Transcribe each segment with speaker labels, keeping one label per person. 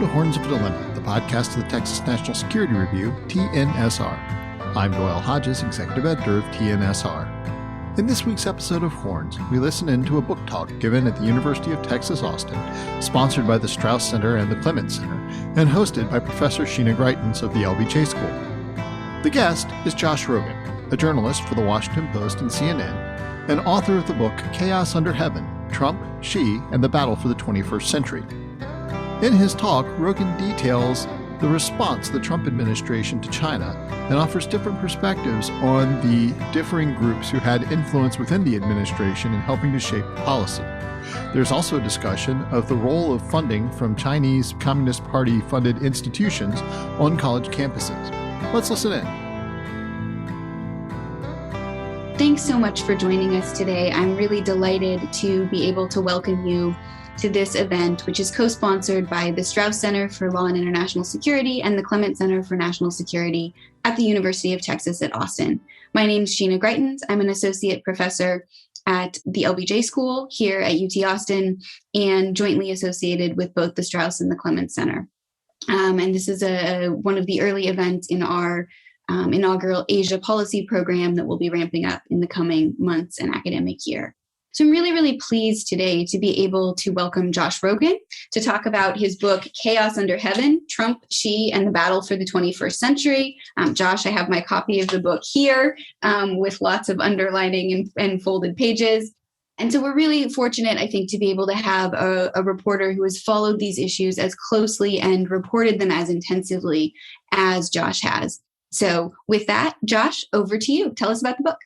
Speaker 1: to Horns of a Dilemma, the podcast of the Texas National Security Review, TNSR. I'm Doyle Hodges, Executive Editor of TNSR. In this week's episode of Horns, we listen in to a book talk given at the University of Texas Austin, sponsored by the Strauss Center and the Clements Center, and hosted by Professor Sheena Greitens of the LBJ School. The guest is Josh Rogin, a journalist for the Washington Post and CNN, and author of the book Chaos Under Heaven, Trump, Xi, and the Battle for the 21st Century. In his talk, Rogin details the response of the Trump administration to China and offers different perspectives on the differing groups who had influence within the administration in helping to shape policy. There's also a discussion of the role of funding from Chinese Communist Party-funded institutions on college campuses. Let's listen in.
Speaker 2: Thanks so much for joining us today. I'm really delighted to be able to welcome you to this event, which is co-sponsored by the Strauss Center for Law and International Security and the Clements Center for National Security at the University of Texas at Austin. My name is Sheena Greitens. I'm an associate professor at the LBJ School here at UT Austin and jointly associated with both the Strauss and the Clements Center. And this is one of the early events in our inaugural Asia policy program that will be ramping up in the coming months and academic year. So I'm really, really pleased today to be able to welcome Josh Rogin to talk about his book, Chaos Under Heaven, Trump, Xi, and the Battle for the 21st Century. Josh, I have my copy of the book here with lots of underlining and folded pages. And so we're really fortunate, I think, to be able to have a reporter who has followed these issues as closely and reported them as intensively as Josh has. So with that, Josh, over to you. Tell us about the book.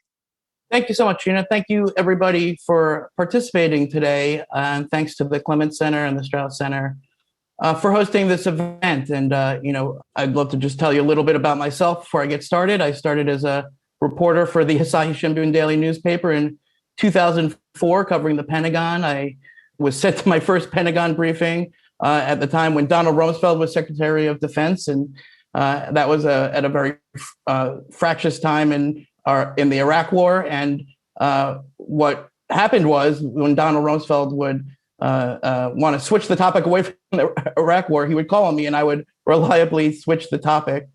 Speaker 3: Thank you so much, Sheena. Thank you, everybody, for participating today. And thanks to the Clements Center and the Strauss Center for hosting this event. And, I'd love to just tell you a little bit about myself before I get started. I started as a reporter for the Asahi Shimbun Daily newspaper in 2004, covering the Pentagon. I was sent to my first Pentagon briefing at the time when Donald Rumsfeld was Secretary of Defense. And that was at a very fractious time in the Iraq War. And what happened was when Donald Rumsfeld would want to switch the topic away from the Iraq War, he would call on me and I would reliably switch the topic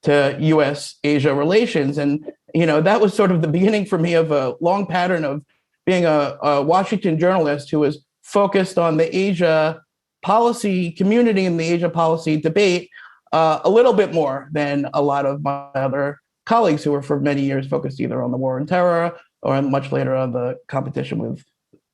Speaker 3: to U.S.-Asia relations. And, that was sort of the beginning for me of a long pattern of being a Washington journalist who was focused on the Asia policy community and the Asia policy debate a little bit more than a lot of my other colleagues who were for many years focused either on the war on terror or much later on the competition with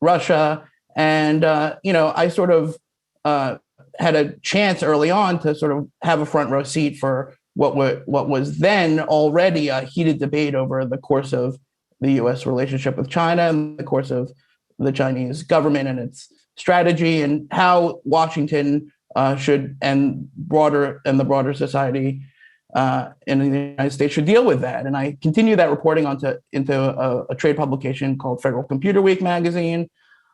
Speaker 3: Russia. And, I sort of had a chance early on to sort of have a front row seat for what was then already a heated debate over the course of the U.S. relationship with China and the course of the Chinese government and its strategy and how Washington should and the broader society in the United States should deal with that. And I continue that reporting into a trade publication called Federal Computer Week magazine,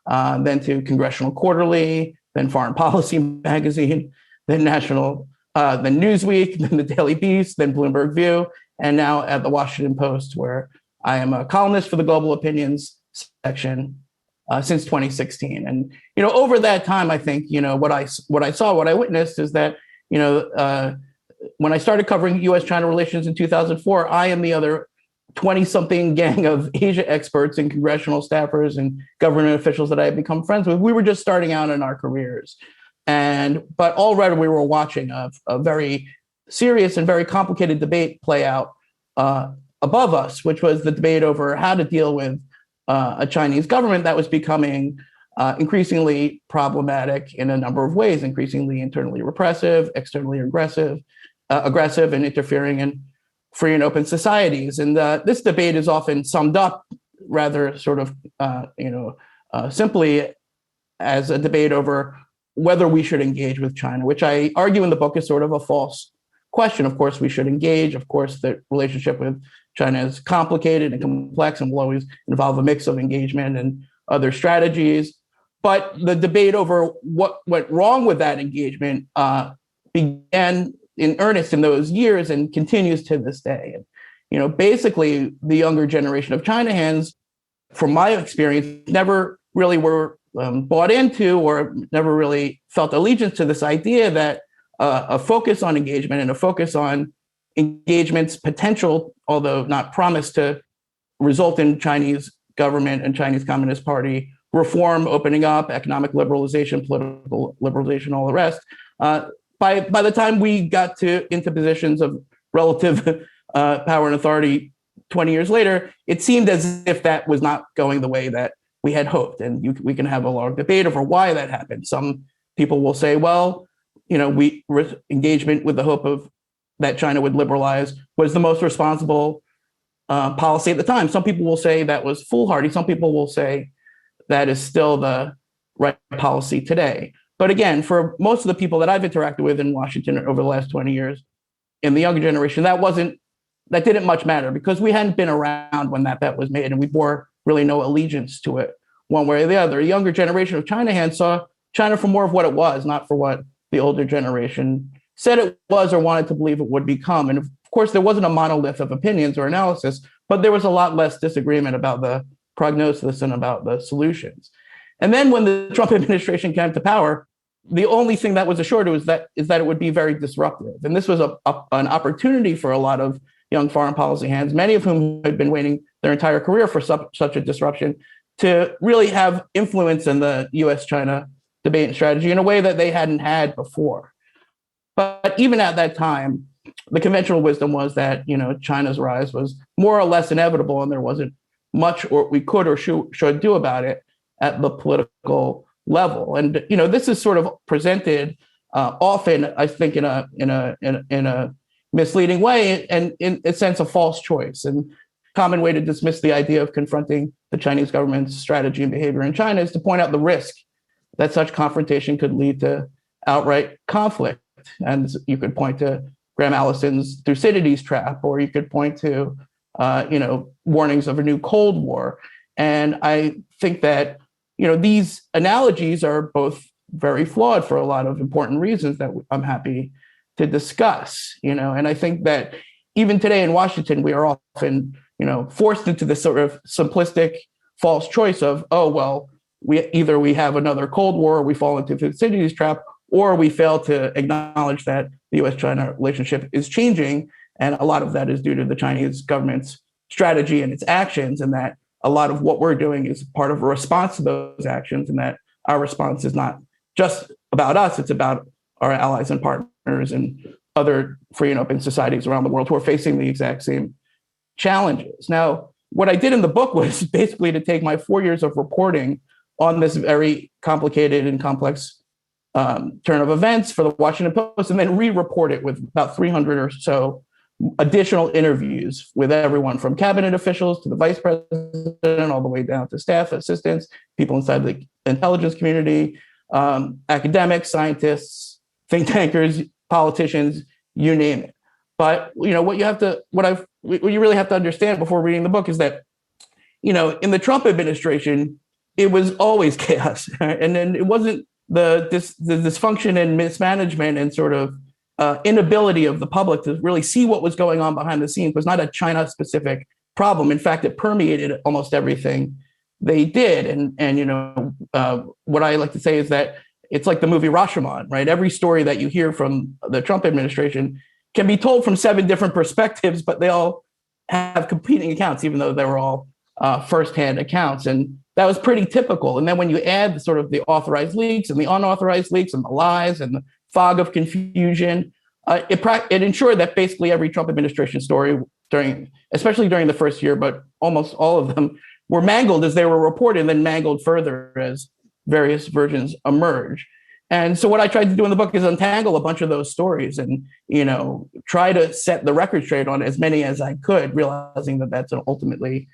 Speaker 3: then to Congressional Quarterly, then Foreign Policy magazine, then then Newsweek, then the Daily Beast, then Bloomberg View, and now at the Washington Post, where I am a columnist for the Global Opinions section since 2016. And over that time, I think what I witnessed is that when I started covering U.S.-China relations in 2004, I and the other 20-something gang of Asia experts and congressional staffers and government officials that I had become friends with, we were just starting out in our careers. But already we were watching a very serious and very complicated debate play out above us, which was the debate over how to deal with a Chinese government that was becoming increasingly problematic in a number of ways, increasingly internally repressive, externally aggressive and interfering in free and open societies. And this debate is often summed up rather sort of, simply as a debate over whether we should engage with China, which I argue in the book is sort of a false question. Of course, we should engage. Of course, the relationship with China is complicated and complex and will always involve a mix of engagement and other strategies. But the debate over what went wrong with that engagement began in earnest in those years and continues to this day. And, basically, the younger generation of China hands, from my experience, never really were bought into or never really felt allegiance to this idea that a focus on engagement and a focus on engagement's potential, although not promised to result in Chinese government and Chinese Communist Party reform, opening up, economic liberalization, political liberalization, all the rest. By the time we got into positions of relative power and authority 20 years later, it seemed as if that was not going the way that we had hoped. And we can have a long debate over why that happened. Some people will say, well, engagement with the hope of that China would liberalize was the most responsible policy at the time. Some people will say that was foolhardy. Some people will say that is still the right policy today. But again, for most of the people that I've interacted with in Washington over the last 20 years, in the younger generation, that didn't much matter because we hadn't been around when that bet was made, and we bore really no allegiance to it one way or the other. A younger generation of China hands saw China for more of what it was, not for what the older generation said it was or wanted to believe it would become. And of course, there wasn't a monolith of opinions or analysis, but there was a lot less disagreement about the prognosis and about the solutions. And then when the Trump administration came to power, the only thing that was assured is that it would be very disruptive. And this was an opportunity for a lot of young foreign policy hands, many of whom had been waiting their entire career for such a disruption, to really have influence in the US-China debate and strategy in a way that they hadn't had before. But even at that time, the conventional wisdom was that China's rise was more or less inevitable, and there wasn't much or we could or should do about it at the political level. And this is sort of presented often, I think, in a misleading way, and in a sense, a false choice. And common way to dismiss the idea of confronting the Chinese government's strategy and behavior in China is to point out the risk that such confrontation could lead to outright conflict. And you could point to Graham Allison's Thucydides trap, or you could point to, warnings of a new Cold War. And I think that, these analogies are both very flawed for a lot of important reasons that I'm happy to discuss, and I think that even today in Washington, we are often, forced into this sort of simplistic false choice of, oh, well, we have another Cold War, or we fall into Thucydides trap, or we fail to acknowledge that the US-China relationship is changing. And a lot of that is due to the Chinese government's strategy and its actions, and that a lot of what we're doing is part of a response to those actions, and that our response is not just about us, it's about our allies and partners and other free and open societies around the world who are facing the exact same challenges. Now, what I did in the book was basically to take my 4 years of reporting on this very complicated and complex turn of events for the Washington Post, and then re-report it with about 300 or so additional interviews with everyone from cabinet officials to the vice president, all the way down to staff assistants, people inside the intelligence community, academics, scientists, think tankers, politicians, you name it. But what you really have to understand before reading the book is that, in the Trump administration, it was always chaos, and then it wasn't the dysfunction and mismanagement and sort of inability of the public to really see what was going on behind the scenes was not a China-specific problem. In fact, it permeated almost everything they did. And what I like to say is that it's like the movie Rashomon, right? Every story that you hear from the Trump administration can be told from 7 different perspectives, but they all have competing accounts, even though they were all firsthand accounts. And that was pretty typical. And then when you add sort of the authorized leaks and the unauthorized leaks and the lies and the fog of confusion, it ensured that basically every Trump administration story especially during the first year, but almost all of them, were mangled as they were reported and then mangled further as various versions emerge. And so what I tried to do in the book is untangle a bunch of those stories and, try to set the record straight on as many as I could, realizing that that's an ultimately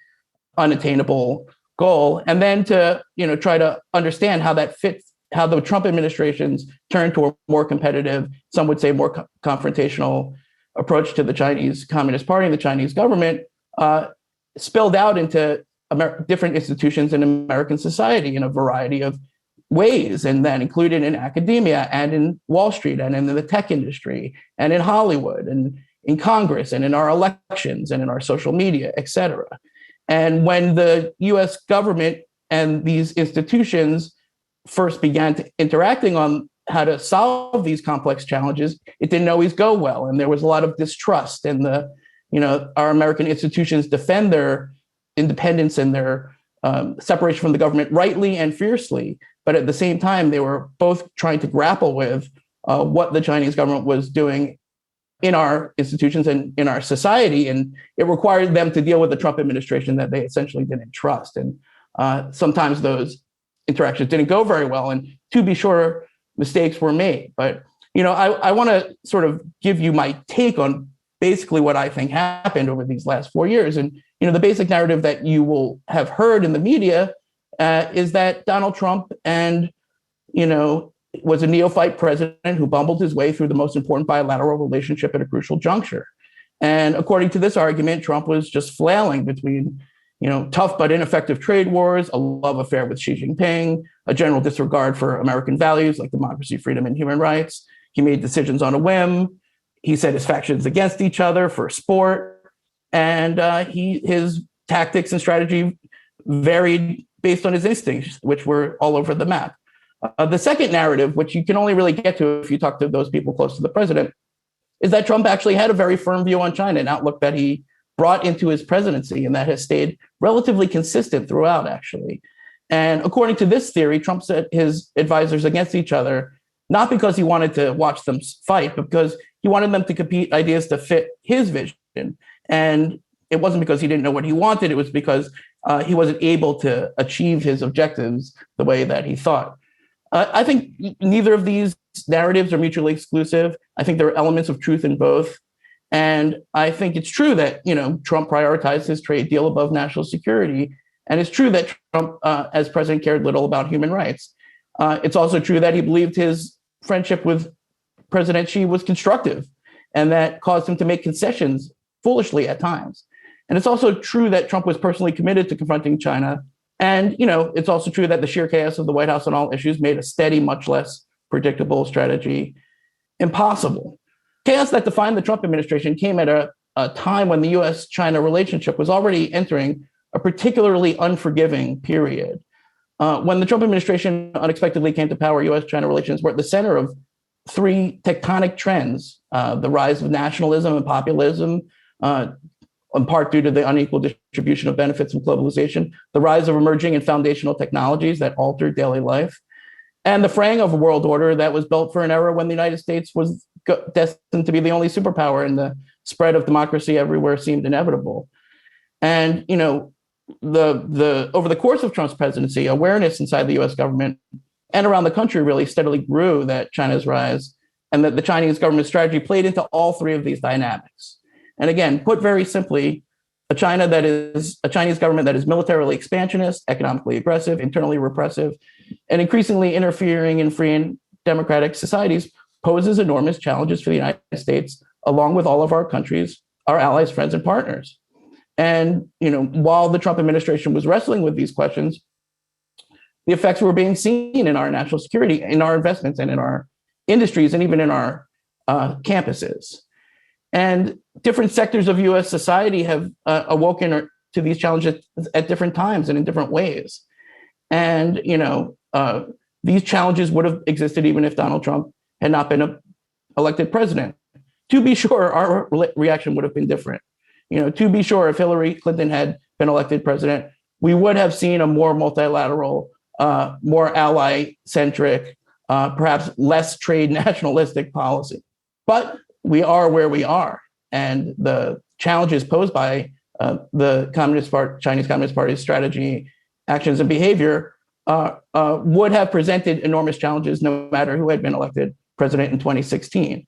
Speaker 3: unattainable goal. And then to, try to understand how that fits, how the Trump administration's turn to a more competitive, some would say more confrontational approach to the Chinese Communist Party and the Chinese government spilled out into different institutions in American society in a variety of ways, and that included in academia and in Wall Street and in the tech industry and in Hollywood and in Congress and in our elections and in our social media, et cetera. And when the US government and these institutions first began interacting on how to solve these complex challenges, it didn't always go well. And there was a lot of distrust, and our American institutions defend their independence and their separation from the government rightly and fiercely. But at the same time, they were both trying to grapple with what the Chinese government was doing in our institutions and in our society. And it required them to deal with the Trump administration that they essentially didn't trust. And sometimes those interactions didn't go very well. And to be sure, mistakes were made. But, I want to sort of give you my take on basically what I think happened over these last 4 years. And, the basic narrative that you will have heard in the media is that Donald Trump was a neophyte president who bumbled his way through the most important bilateral relationship at a crucial juncture. And according to this argument, Trump was just flailing between, tough but ineffective trade wars, a love affair with Xi Jinping, a general disregard for American values like democracy, freedom, and human rights. He made decisions on a whim. He set his factions against each other for sport. And his tactics and strategy varied based on his instincts, which were all over the map. The second narrative, which you can only really get to if you talk to those people close to the president, is that Trump actually had a very firm view on China, an outlook that he brought into his presidency and that has stayed relatively consistent throughout, actually. And according to this theory, Trump set his advisors against each other, not because he wanted to watch them fight, but because he wanted them to compete ideas to fit his vision. And it wasn't because he didn't know what he wanted. It was because he wasn't able to achieve his objectives the way that he thought. I think neither of these narratives are mutually exclusive. I think there are elements of truth in both. And I think it's true that, Trump prioritized his trade deal above national security. And it's true that Trump, as president, cared little about human rights. It's also true that he believed his friendship with President Xi was constructive, and that caused him to make concessions foolishly at times. And it's also true that Trump was personally committed to confronting China. And, it's also true that the sheer chaos of the White House on all issues made a steady, much less predictable strategy impossible. Chaos that defined the Trump administration came at a time when the U.S.-China relationship was already entering a particularly unforgiving period. When the Trump administration unexpectedly came to power, U.S.-China relations were at the center of three tectonic trends: the rise of nationalism and populism, in part due to the unequal distribution of benefits from globalization, the rise of emerging and foundational technologies that altered daily life, and the fraying of a world order that was built for an era when the United States was destined to be the only superpower, and the spread of democracy everywhere seemed inevitable. And, over the course of Trump's presidency, awareness inside the U.S. government and around the country really steadily grew that China's rise, and that the Chinese government strategy played into all three of these dynamics. And again, put very simply, a Chinese government that is militarily expansionist, economically aggressive, internally repressive, and increasingly interfering in free and democratic societies poses enormous challenges for the United States, along with all of our countries, our allies, friends, and partners. And, while the Trump administration was wrestling with these questions, the effects were being seen in our national security, in our investments, and in our industries, and even in our campuses. And different sectors of U.S. society have awoken to these challenges at different times and in different ways. And, these challenges would have existed even if Donald Trump had not been elected president. To be sure, our reaction would have been different. To be sure, if Hillary Clinton had been elected president, we would have seen a more multilateral, more ally-centric, perhaps less trade nationalistic policy. But we are where we are, and the challenges posed by the Chinese Communist Party's strategy, actions, and behavior would have presented enormous challenges no matter who had been elected president in 2016.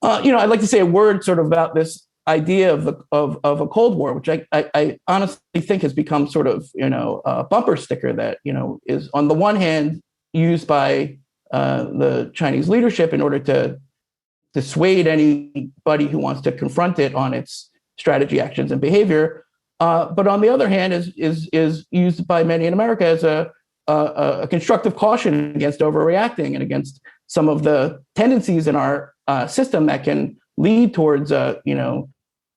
Speaker 3: I'd like to say a word sort of about this idea of a Cold War, which I honestly think has become sort of a bumper sticker that is on the one hand used by the Chinese leadership in order to dissuade anybody who wants to confront it on its strategy, actions, and behavior, but on the other hand is used by many in America as a constructive caution against overreacting and against some of the tendencies in our system that can lead towards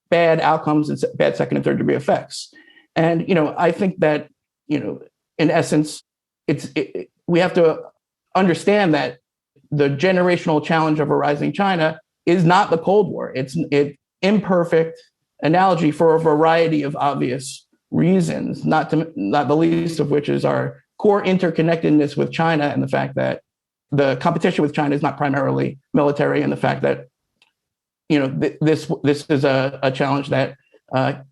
Speaker 3: bad outcomes and bad second and third degree effects. And I think that in essence, we have to understand that the generational challenge of a rising China is not the Cold War. It's an imperfect analogy for a variety of obvious reasons, not the least of which is our core interconnectedness with China and the fact that the competition with China is not primarily military, and the fact that this is a challenge that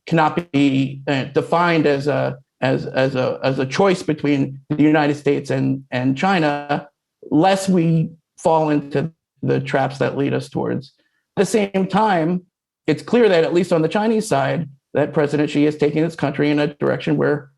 Speaker 3: cannot be defined as a choice between the United States and China, lest we fall into the traps that lead us towards. At the same time, it's clear that, at least on the Chinese side, that President Xi is taking this country in a direction where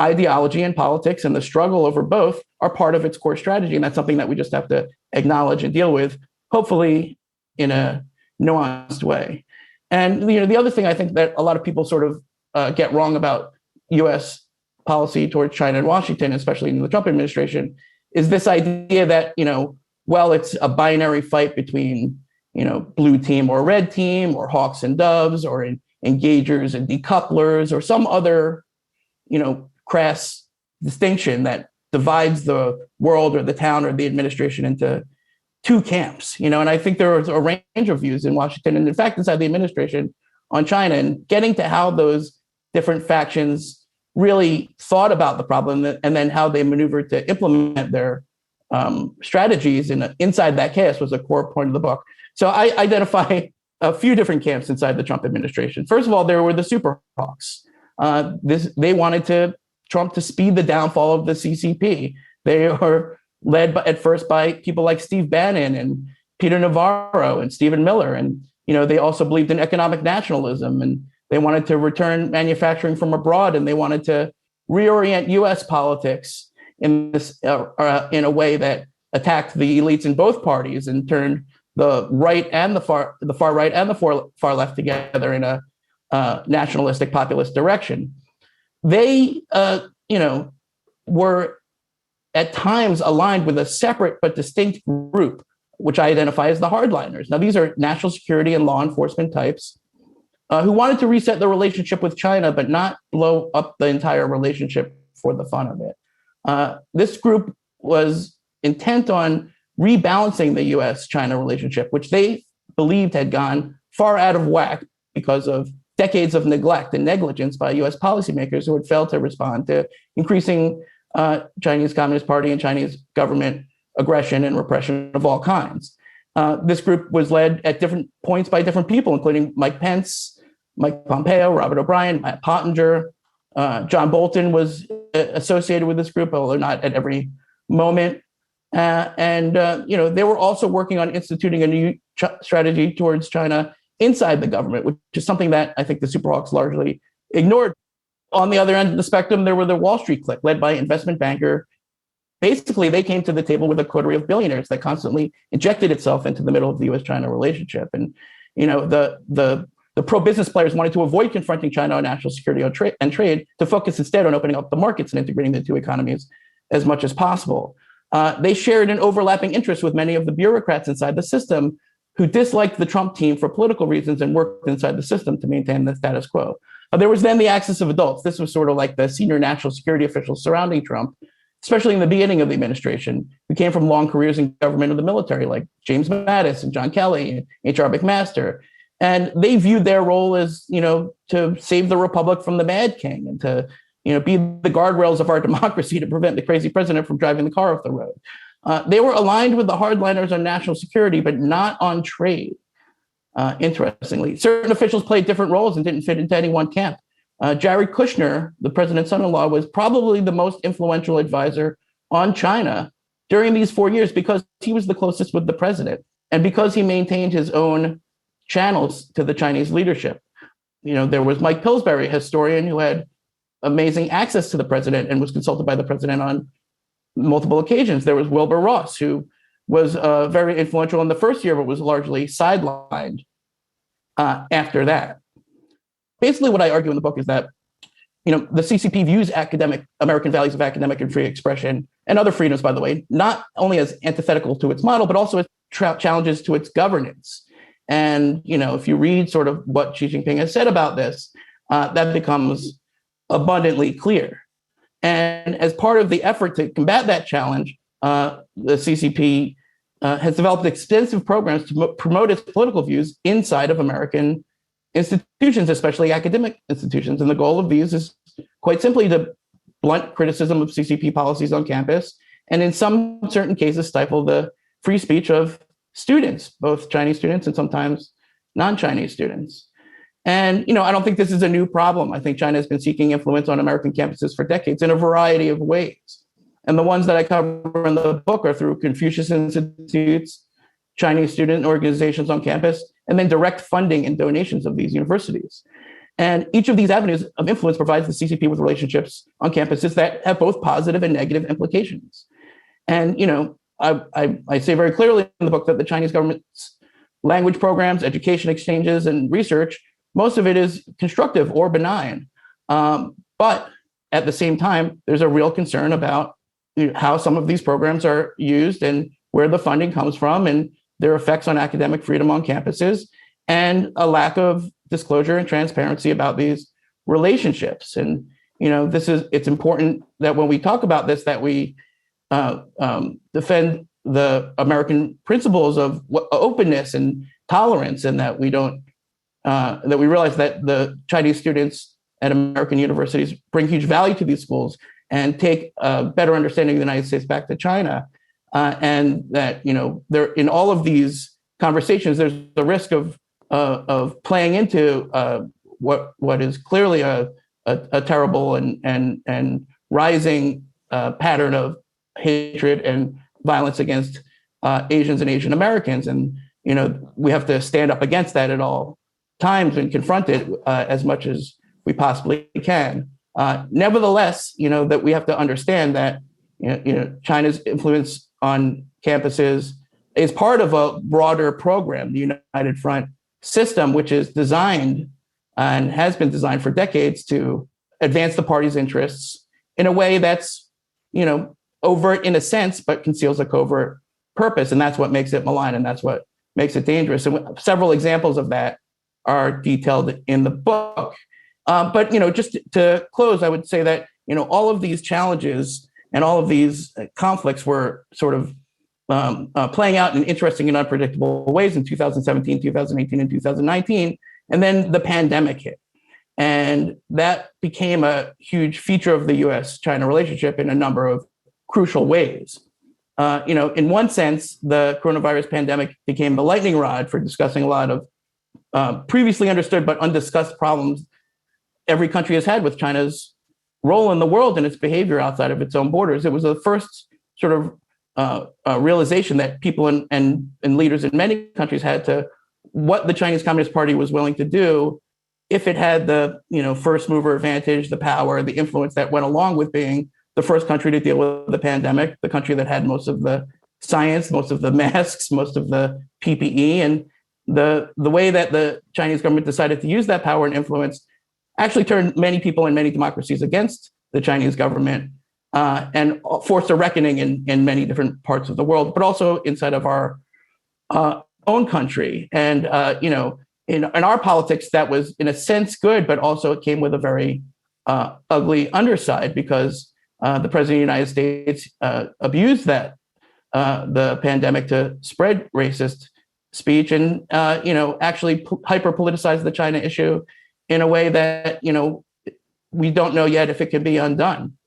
Speaker 3: ideology and politics and the struggle over both are part of its core strategy. And that's something that we just have to acknowledge and deal with, hopefully in a nuanced way. And the other thing I think that a lot of people sort of get wrong about U.S. policy towards China and Washington, especially in the Trump administration, is this idea that, it's a binary fight between, blue team or red team, or hawks and doves, or engagers and decouplers, or some other, crass distinction that divides the world or the town or the administration into two camps. And I think there was a range of views in Washington, and in fact, inside the administration, on China, and getting to how those different factions really thought about the problem and then how they maneuvered to implement their strategies inside that chaos was a core point of the book. So I identify a few different camps inside the Trump administration. First of all, there were the super hawks. They wanted Trump to speed the downfall of the CCP. They were led at first by people like Steve Bannon and Peter Navarro and Stephen Miller. And, they also believed in economic nationalism, and they wanted to return manufacturing from abroad, and they wanted to reorient U.S. politics in a way that attacked the elites in both parties and turned the right and the far right and the far left together in a nationalistic populist direction. They, were at times aligned with a separate but distinct group, which I identify as the hardliners. Now, these are national security and law enforcement types who wanted to reset the relationship with China, but not blow up the entire relationship for the fun of it. This group was intent on rebalancing the U.S.-China relationship, which they believed had gone far out of whack because of decades of neglect and negligence by U.S. policymakers who had failed to respond to increasing Chinese Communist Party and Chinese government aggression and repression of all kinds. This group was led at different points by different people, including Mike Pence, Mike Pompeo, Robert O'Brien, Matt Pottinger. John Bolton was associated with this group, although not at every moment. They were also working on instituting a new strategy towards China inside the government, which is something that I think the Superhawks largely ignored. On the other end of the spectrum, there were the Wall Street clique, led by investment banker. Basically, they came to the table with a coterie of billionaires that constantly injected itself into the middle of the U.S.-China relationship. And the pro-business players wanted to avoid confronting China on national security and trade to focus instead on opening up the markets and integrating the two economies as much as possible. They shared an overlapping interest with many of the bureaucrats inside the system who disliked the Trump team for political reasons and worked inside the system to maintain the status quo. There was then the axis of adults. This was sort of like the senior national security officials surrounding Trump, especially in the beginning of the administration, who came from long careers in government or the military, like James Mattis and John Kelly and H.R. McMaster. And they viewed their role as, to save the republic from the Mad King and to, be the guardrails of our democracy to prevent the crazy president from driving the car off the road. They were aligned with the hardliners on national security, but not on trade. Interestingly, certain officials played different roles and didn't fit into any one camp. Jared Kushner, the president's son-in-law, was probably the most influential advisor on China during these 4 years because he was the closest with the president and because he maintained his own channels to the Chinese leadership. There was Mike Pillsbury, a historian who had amazing access to the president and was consulted by the president on multiple occasions. There was Wilbur Ross, who was very influential in the first year, but was largely sidelined after that. Basically, what I argue in the book is that, the CCP views American values of academic and free expression and other freedoms, by the way, not only as antithetical to its model, but also as challenges to its governance. And, if you read sort of what Xi Jinping has said about this, that becomes abundantly clear. And as part of the effort to combat that challenge, the CCP has developed extensive programs to promote its political views inside of American institutions, especially academic institutions. And the goal of these is quite simply to blunt criticism of CCP policies on campus, and in some certain cases, stifle the free speech of students, both Chinese students and sometimes non-Chinese students. And, I don't think this is a new problem. I think China has been seeking influence on American campuses for decades in a variety of ways. And the ones that I cover in the book are through Confucius Institutes, Chinese student organizations on campus, and then direct funding and donations of these universities. And each of these avenues of influence provides the CCP with relationships on campuses that have both positive and negative implications. And, I say very clearly in the book that the Chinese government's language programs, education exchanges, and research, most of it is constructive or benign. But at the same time, there's a real concern about how some of these programs are used and where the funding comes from and their effects on academic freedom on campuses, and a lack of disclosure and transparency about these relationships. And, it's important that when we talk about this, that we defend the American principles of openness and tolerance, and that we don't, that we realize that the Chinese students at American universities bring huge value to these schools and take a better understanding of the United States back to China. And that, there in all of these conversations, there's the risk of playing into what is clearly a terrible and rising pattern of hatred and violence against Asians and Asian Americans. And, we have to stand up against that at all times and confront it as much as we possibly can. Nevertheless, that we have to understand that, China's influence on campuses is part of a broader program, the United Front system, which is designed and has been designed for decades to advance the party's interests in a way that's, overt in a sense, but conceals a covert purpose. And that's what makes it malign, and that's what makes it dangerous. And several examples of that are detailed in the book. But, just to close, I would say that, all of these challenges and all of these conflicts were sort of playing out in interesting and unpredictable ways in 2017, 2018, and 2019. And then the pandemic hit. And that became a huge feature of the US-China relationship in a number of crucial ways. In one sense, the coronavirus pandemic became the lightning rod for discussing a lot of previously understood but undiscussed problems every country has had with China's role in the world and its behavior outside of its own borders. It was the first sort of realization that people and leaders in many countries had to what the Chinese Communist Party was willing to do if it had the first mover advantage, the power, the influence that went along with being the first country to deal with the pandemic, the country that had most of the science, most of the masks, most of the PPE, and the way that the Chinese government decided to use that power and influence actually turned many people in many democracies against the Chinese government and forced a reckoning in many different parts of the world, but also inside of our own country. And, in our politics, that was in a sense good, but also it came with a very ugly underside because the president of the United States abused that, the pandemic to spread racist speech and, actually hyper politicized the China issue in a way that, we don't know yet if it can be undone.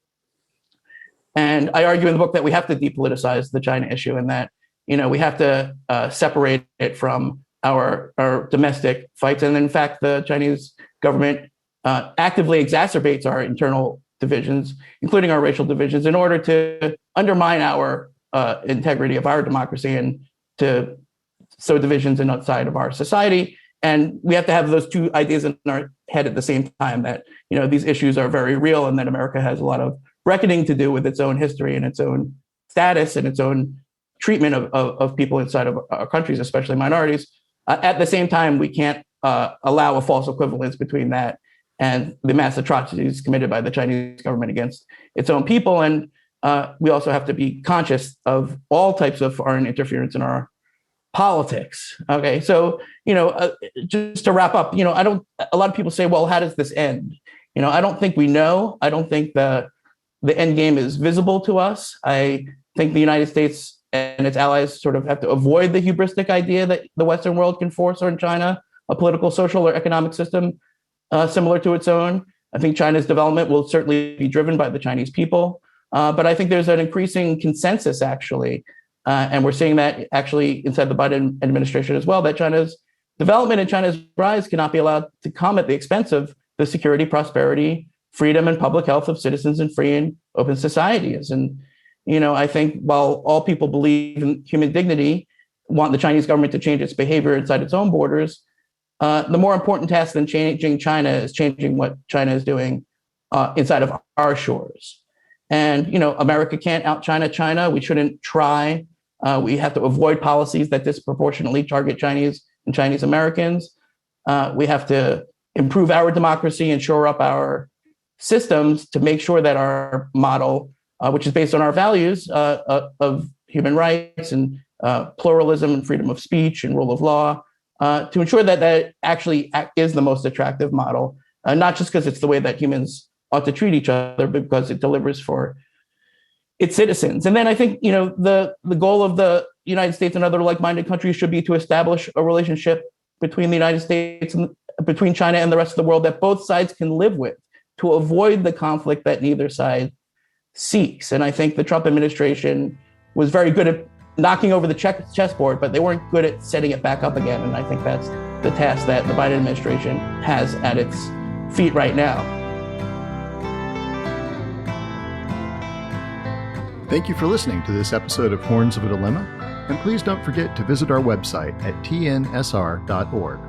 Speaker 3: And I argue in the book that we have to depoliticize the China issue and that, we have to separate it from our domestic fights. And in fact, the Chinese government actively exacerbates our internal divisions, including our racial divisions, in order to undermine our integrity of our democracy and to sow divisions outside of our society. And we have to have those two ideas in our head at the same time, that, these issues are very real and that America has a lot of reckoning to do with its own history and its own status and its own treatment of people inside of our countries, especially minorities. At the same time, we can't allow a false equivalence between that and the mass atrocities committed by the Chinese government against its own people. And we also have to be conscious of all types of foreign interference in our politics. Okay, so just to wrap up, a lot of people say, well, how does this end? I don't think we know. I don't think the the end game is visible to us. I think the United States and its allies sort of have to avoid the hubristic idea that the Western world can force on China a political, social, or economic system similar to its own. I think China's development will certainly be driven by the Chinese people. But I think there's an increasing consensus, actually, and we're seeing that actually inside the Biden administration as well, that China's development and China's rise cannot be allowed to come at the expense of the security, prosperity, freedom, and public health of citizens in free and open societies. And, I think while all people believe in human dignity, want the Chinese government to change its behavior inside its own borders, the more important task than changing China is changing what China is doing inside of our shores. And, America can't out-China China. We shouldn't try. We have to avoid policies that disproportionately target Chinese and Chinese Americans. We have to improve our democracy and shore up our systems to make sure that our model, which is based on our values of human rights and pluralism and freedom of speech and rule of law, to ensure that that actually is the most attractive model, not just because it's the way that humans ought to treat each other, but because it delivers for its citizens. And then I think, the goal of the United States and other like-minded countries should be to establish a relationship between the United States and between China and the rest of the world that both sides can live with, to avoid the conflict that neither side seeks. And I think the Trump administration was very good at knocking over the chessboard, but they weren't good at setting it back up again. And I think that's the task that the Biden administration has at its feet right now.
Speaker 1: Thank you for listening to this episode of Horns of a Dilemma, and please don't forget to visit our website at tnsr.org.